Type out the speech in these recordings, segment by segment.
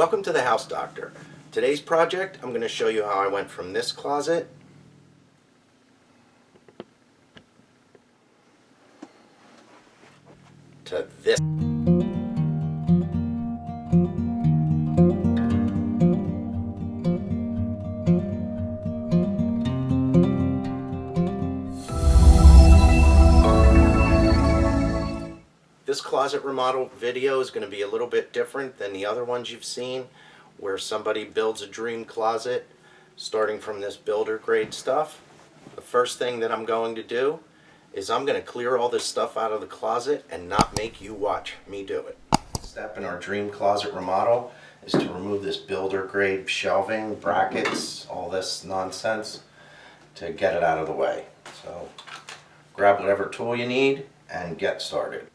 Welcome to the House Doctor. Today's project, I'm going to show you how I went from this closet to this. This closet remodel video is going to be a little bit different than the other ones you've seen, where somebody builds a dream closet starting from this builder grade stuff. The first thing that I'm going to do is I'm going to clear all this stuff out of the closet and not make you watch me do it. Step in our dream closet remodel is to remove this builder grade shelving, brackets, all this nonsense to get it out of the way. So grab whatever tool you need and get started.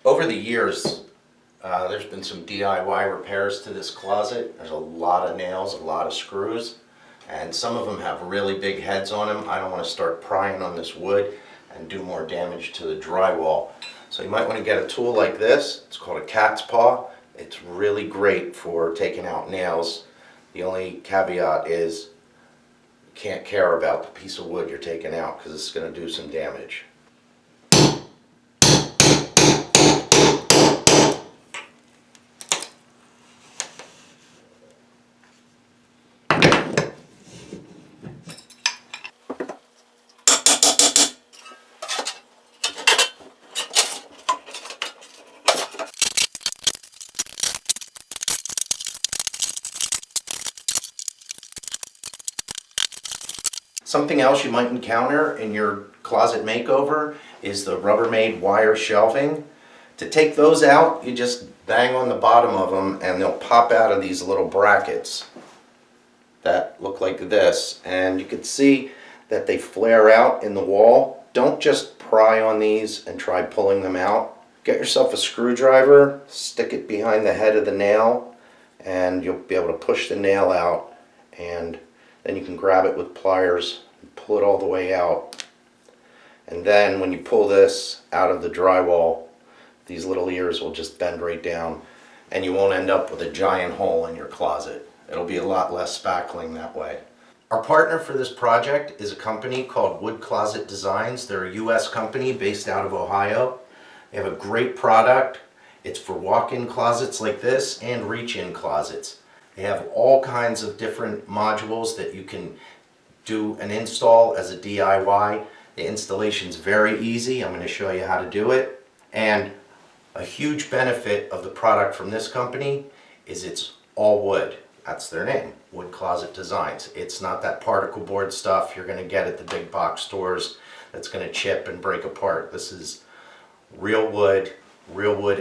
Over the years, there's been some DIY repairs to this closet. There's a lot of nails, a lot of screws, and some of them have really big heads on them. I don't want to start prying on this wood and do more damage to the drywall. So you might want to get a tool like this. It's called a cat's paw. It's really great for taking out nails. The only caveat is you can't care about the piece of wood you're taking out because it's going to do some damage. Something else you might encounter in your closet makeover is the Rubbermaid wire shelving. To take those out, you just bang on the bottom of them and they'll pop out of these little brackets that look like this. And you can see that they flare out in the wall. Don't just pry on these and try pulling them out. Get yourself a screwdriver, stick it behind the head of the nail, and you'll be able to push the nail out, and then you can grab it with pliers and pull it all the way out. And then when you pull this out of the drywall, these little ears will just bend right down and you won't end up with a giant hole in your closet. It'll be a lot less spackling that way. Our partner for this project is a company called Wood Closet Designs. They're a US company based out of Ohio. They have a great product. It's for walk-in closets like this and reach-in closets. They have all kinds of different modules that you can do an install as a DIY. The installation's very easy. I'm going to show you how to do it. And a huge benefit of the product from this company is it's all wood. That's their name, Wood Closet Designs. It's not that particle board stuff you're going to get at the big box stores that's going to chip and break apart. This is real wood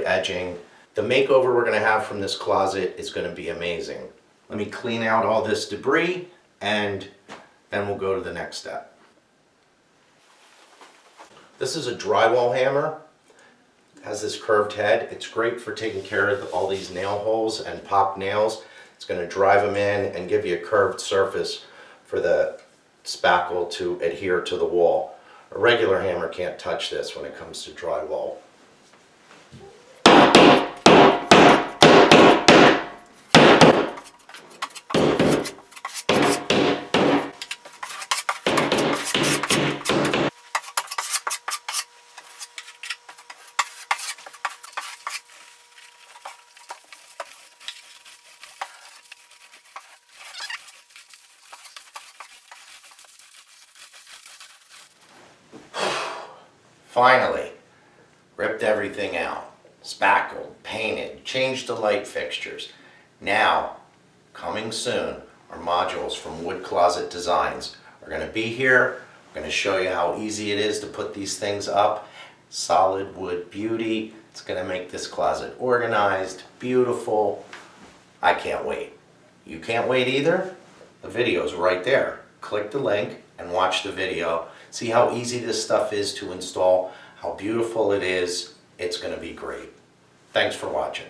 edging. The makeover we're going to have from this closet is going to be amazing. Let me clean out all this debris and then we'll go to the next step. This is a drywall hammer. It has this curved head. It's great for taking care of all these nail holes and popped nails. It's going to drive them in and give you a curved surface for the spackle to adhere to the wall. A regular hammer can't touch this when it comes to drywall. Finally, ripped everything out, spackled, painted, changed the light fixtures. Now, coming soon, our modules from Wood Closet Designs are going to be here. I'm going to show you how easy it is to put these things up. Solid wood beauty. It's going to make this closet organized, beautiful. I can't wait. You can't wait either? The video's right there. Click the link and watch the video. See how easy this stuff is to install, how beautiful it is. It's going to be great. Thanks for watching.